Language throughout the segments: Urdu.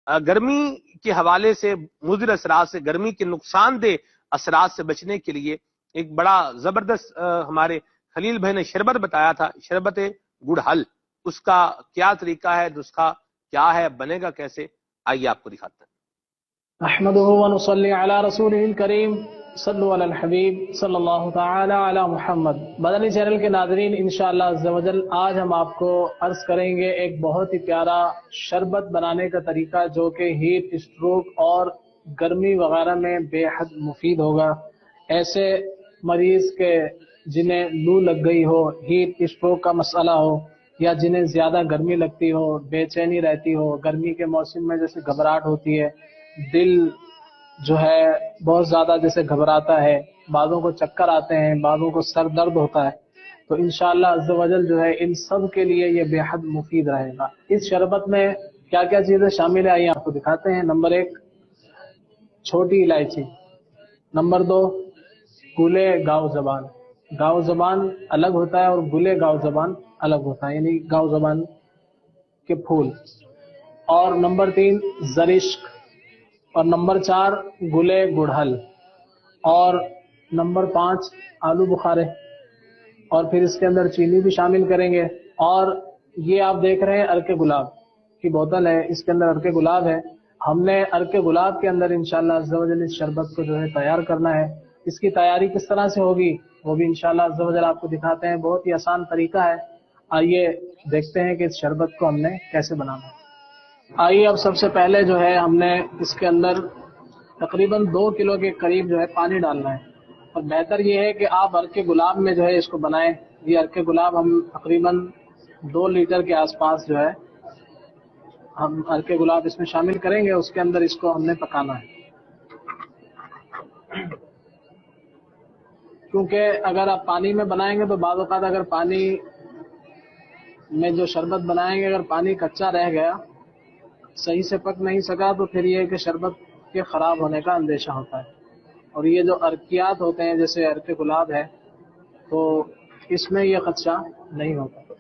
گرمی کے حوالے سے مضر اثرات سے، گرمی کے نقصان دہ اثرات سے بچنے کے لیے ایک بڑا زبردست ہمارے خلیل بھائی نے شربت بتایا تھا، شربت گڑ ہل۔ اس کا کیا طریقہ ہے، اس کا کیا ہے، بنے گا کیسے، آئیے آپ کو دکھاتے ہیں۔ نحمده ونصلي على رسوله الكريم صلو علی الحبیب صلی اللہ تعالی علی محمد۔ مدنی چینل کے ناظرین، انشاءاللہ عز و جل آج ہم آپ کو عرض کریں گے ایک بہت ہی پیارا شربت بنانے کا طریقہ، جو کہ ہیٹ اسٹروک اور گرمی وغیرہ میں بے حد مفید ہوگا۔ ایسے مریض کے جنہیں لو لگ گئی ہو، ہیٹ اسٹروک کا مسئلہ ہو، یا جنہیں زیادہ گرمی لگتی ہو، بے چینی رہتی ہو، گرمی کے موسم میں جیسے گھبراہٹ ہوتی ہے، دل جو ہے بہت زیادہ جیسے گھبراتا ہے، بعضوں کو چکر آتے ہیں، بعضوں کو سر درد ہوتا ہے، تو انشاءاللہ عز و جل جو ہے ان سب کے لیے یہ بے حد مفید رہے گا۔ اس شربت میں کیا کیا چیزیں شامل ہیں آئیے آپ کو دکھاتے ہیں۔ نمبر 1 چھوٹی الائچی، نمبر 2 گلے گاؤ زبان۔ گاؤ زبان الگ ہوتا ہے اور گلے گاؤ زبان الگ ہوتا ہے، یعنی گاؤ زبان کے پھول۔ اور نمبر 3 زرشک، اور نمبر 4 گلے گڑہل، اور نمبر 5 آلو بخارے، اور پھر اس کے اندر چینی بھی شامل کریں گے۔ اور یہ آپ دیکھ رہے ہیں عرق گلاب کی بوتل ہے، اس کے اندر عرق گلاب ہے۔ ہم نے عرق گلاب کے اندر انشاءاللہ عز و جل اس شربت کو جو ہے تیار کرنا ہے۔ اس کی تیاری کس طرح سے ہوگی وہ بھی انشاءاللہ عز و جل آپ کو دکھاتے ہیں۔ بہت ہی آسان طریقہ ہے، آئیے دیکھتے ہیں کہ اس شربت کو ہم نے کیسے بنانا ہے۔ آئیے اب سب سے پہلے جو ہے ہم نے اس کے اندر تقریباً 2 کلو کے قریب جو ہے پانی ڈالنا ہے، اور بہتر یہ ہے کہ آپ عرق گلاب میں جو ہے اس کو بنائیں۔ یہ عرق گلاب ہم تقریباً 2 لیٹر کے آس پاس جو ہے ہم عرق گلاب اس میں شامل کریں گے، اس کے اندر اس کو ہم نے پکانا ہے۔ کیونکہ اگر آپ پانی میں بنائیں گے تو بعض اوقات اگر پانی میں جو شربت بنائیں گے اگر پانی کچا رہ گیا، صحیح سے پک نہیں سکا، تو پھر یہ کہ شربت کے خراب ہونے کا اندیشہ ہوتا ہے۔ اور یہ جو عرقیات ہوتے ہیں جیسے عرق گلاب ہے، تو اس میں یہ خدشہ نہیں ہوتا۔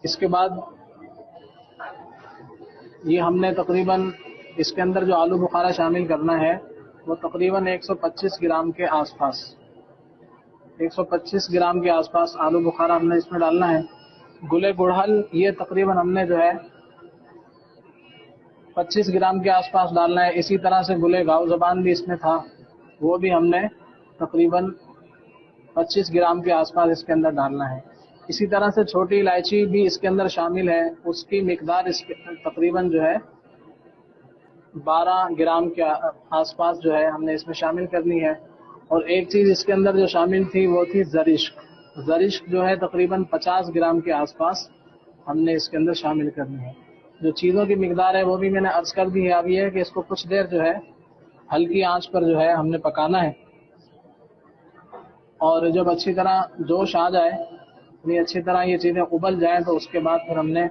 اس کے بعد یہ ہم نے تقریباً اس کے اندر جو آلو بخارا شامل کرنا ہے وہ تقریباً 125 گرام کے آس پاس، 125 گرام کے آس پاس آلو بخارا ہم نے اس میں ڈالنا ہے۔ گلے گڑہل یہ تقریباً ہم نے جو ہے 25 گرام کے آس پاس ڈالنا ہے۔ اسی طرح سے گلے گاؤ زبان بھی اس میں تھا، وہ بھی ہم نے تقریباً 25 گرام کے آس پاس اس کے اندر ڈالنا ہے۔ اسی طرح سے چھوٹی الائچی بھی اس کے اندر شامل ہے، اس کی مقدار اس کے تقریباً جو ہے 12 گرام کے آس پاس جو ہے ہم نے اس میں شامل کرنی ہے۔ اور ایک چیز اس کے اندر جو شامل تھی وہ تھی زرشک۔ زرشک جو ہے تقریباً 50 گرام کے آس پاس ہم نے اس کے اندر شامل کرنی ہے۔ جو چیزوں کی مقدار ہے وہ بھی میں نے عرض کر دی ہے۔ اب یہ ہے کہ اس کو کچھ دیر جو ہے ہلکی آنچ پر جو ہے ہم نے پکانا ہے، اور جب اچھی طرح جوش آ جائے، یعنی اچھی طرح یہ چیزیں ابل جائیں، تو اس کے بعد پھر ہم نے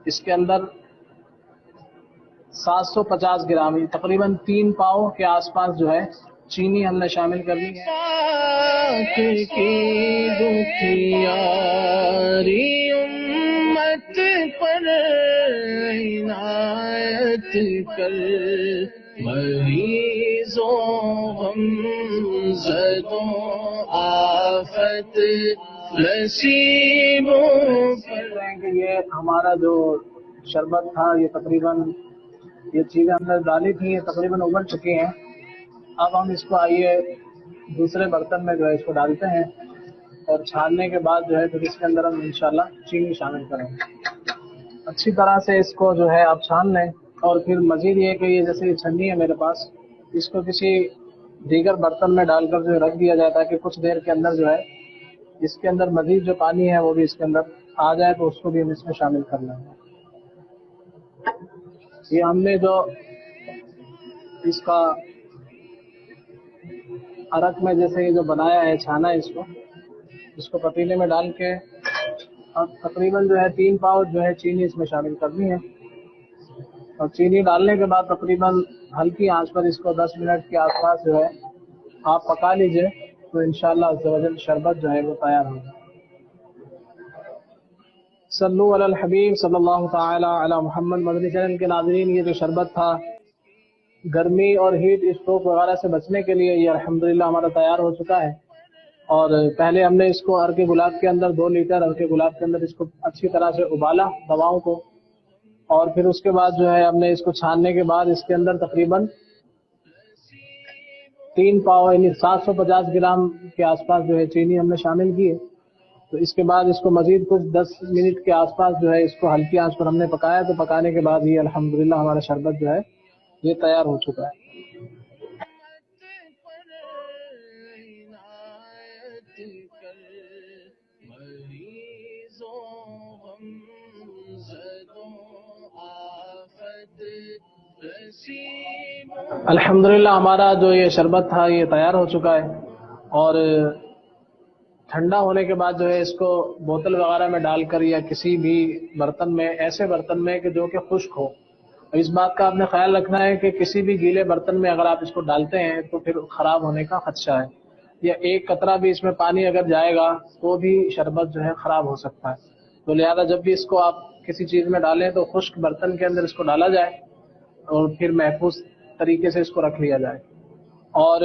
اس کے اندر 750 گرام تقریباً 3 پاؤ کے آس پاس جو ہے چینی ہم نے شامل کرنی ہے۔ امت پر عنایت کر، مریضوں غم زدوں آفت نصیبوں پر۔ یہ ہمارا جو شربت تھا یہ تقریباً یہ چیزیں ہم نے ڈالی تھی، یہ تقریباً ابل چکی ہیں۔ اب ہم اس کو آئیے دوسرے برتن میں جو ہے اس کو ڈالتے ہیں، اور چھاننے کے بعد جو ہے پھر اس کے اندر ہم انشاءاللہ چینی شامل کریں گے۔ اچھی طرح سے اس کو جو ہے آپ چھان لیں، اور پھر مزید یہ کہ یہ جیسے یہ چھنی ہے میرے پاس، اس کو کسی دیگر برتن میں ڈال کر جو رکھ دیا جائے، تاکہ کچھ دیر کے اندر جو ہے اس کے اندر مزید جو پانی ہے وہ بھی اس کے اندر آ جائے، تو اس کو بھی ہم اس میں شامل کر لیں گے۔ یہ ہم نے جو اس کا عرق میں جیسے یہ جو بنایا ہے، چھانا ہے اس کو پتیلے میں ڈال کے اب تقریباً جو ہے 3 پاؤ جو ہے چینی اس میں شامل کرنی ہے، اور چینی ڈالنے کے بعد تقریباً ہلکی آنچ پر اس کو 10 منٹ کے آس پاس جو ہے آپ پکا لیجئے، تو انشاءاللہ عز و جل شربت جو ہے وہ تیار ہوگا۔ صلو علی الحبیب صلی اللہ تعالی علی محمد۔ مدنی چینل کے ناظرین، یہ جو شربت تھا گرمی اور ہیٹ اسٹروک وغیرہ سے بچنے کے لیے یہ الحمدللہ ہمارا تیار ہو چکا ہے. اور پہلے ہم نے اس کو عرق گلاب کے اندر 2 لیٹر عرق گلاب کے اندر اس کو اچھی طرح سے ابالا دواؤں کو، اور پھر اس کے بعد جو ہے ہم نے اس کو چھاننے کے بعد اس کے اندر تقریباً 3 پاؤ یعنی 750 گرام کے آس پاس جو ہے چینی ہم نے شامل کی ہے. تو اس کے بعد اس کو مزید کچھ 10 منٹ کے آس پاس جو ہے اس کو ہلکی آنچ پر ہم نے پکایا. تو پکانے کے بعد یہ الحمدللہ ہمارا شربت جو ہے یہ تیار ہو چکا ہے. الحمدللہ ہمارا جو یہ شربت تھا یہ تیار ہو چکا ہے، اور ٹھنڈا ہونے کے بعد جو ہے اس کو بوتل وغیرہ میں ڈال کر یا کسی بھی برتن میں، ایسے برتن میں کہ جو کہ خشک ہو. اس بات کا آپ نے خیال رکھنا ہے کہ کسی بھی گیلے برتن میں اگر آپ اس کو ڈالتے ہیں تو پھر خراب ہونے کا خدشہ ہے، یا ایک قطرہ بھی اس میں پانی اگر جائے گا تو بھی شربت جو ہے خراب ہو سکتا ہے. تو لہذا جب بھی اس کو آپ کسی چیز میں ڈالیں تو خشک برتن کے اندر اس کو ڈالا جائے اور پھر محفوظ طریقے سے اس کو رکھ لیا جائے. اور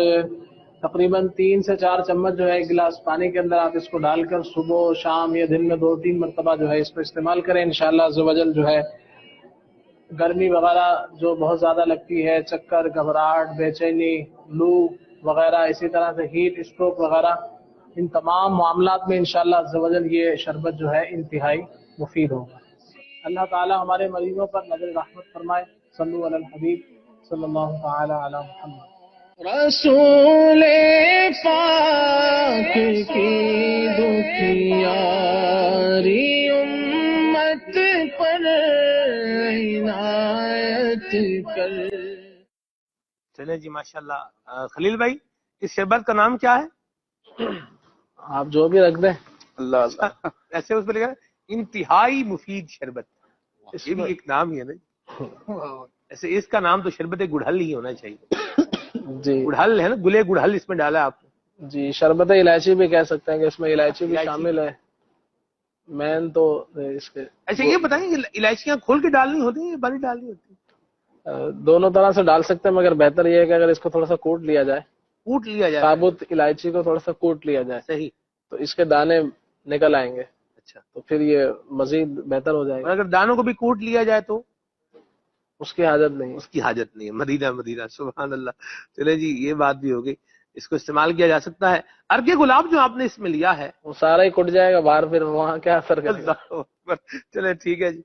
تقریباً 3 سے 4 چمچ جو ہے ایک گلاس پانی کے اندر آپ اس کو ڈال کر صبح و شام یا دن میں 2-3 مرتبہ جو ہے اس کو استعمال کریں. انشاءاللہ عز و جل جو ہے گرمی وغیرہ جو بہت زیادہ لگتی ہے، چکر، گھبراہٹ، بے چینی، لو وغیرہ، اسی طرح سے ہیٹ اسٹروک وغیرہ، ان تمام معاملات میں انشاءاللہ عز و جل یہ شربت جو ہے انتہائی مفید ہوگا. اللہ تعالی ہمارے مریضوں پر نظر رحمت فرمائے. صلو علی الحبیب صلی اللہ تعالی علی محمد. رسول پاک کی دکھیاری امت پر عنایت کر. چلے جی ماشاءاللہ. خلیل بھائی اس شربت کا نام کیا ہے؟ آپ جو بھی رکھ دیں. اللہ ایسے اس پہ لکھا ہے انتہائی مفید شربت. یہ بھی ایک نام ہی ہے نا. ایسے اس کا نام تو شربت گڑہل ہی ہونا چاہیے. جی گڑہل ہے نا، گلے گڑہل اس میں ڈالا ہے آپ نے. جی، شربت الائچی بھی کہہ سکتے ہیں کہ اس میں الائچی بھی شامل ہے. مین تو اس کے اچھا یہ بتائیں کہ الائچیاں کھول کے ڈالنی ہوتی ہیں یا باری ڈالنی ہوتی ہے؟ دونوں طرح سے ڈال سکتے ہیں، مگر بہتر یہ ہے کہ اگر اس کو تھوڑا سا کوٹ لیا جائے، کوٹ لیا جائے. ثابت الائچی کو تھوڑا سا کوٹ لیا جائے صحیح. تو اس کے دانے نکل آئیں گے. اچھا، تو پھر یہ مزید بہتر ہو جائے اور گا. اگر دانوں کو بھی کوٹ لیا جائے تو اس کی حاجت نہیں. اس کی حاجت نہیں ہے. مدینہ مدینہ سبحان اللہ. چلے جی یہ بات بھی ہو گئی. اس کو استعمال کیا جا سکتا ہے. عرق گلاب جو آپ نے اس میں لیا ہے وہ سارا ہی کٹ جائے گا باہر، پھر وہاں کیا اثر کرے گا. چلے ٹھیک ہے جی.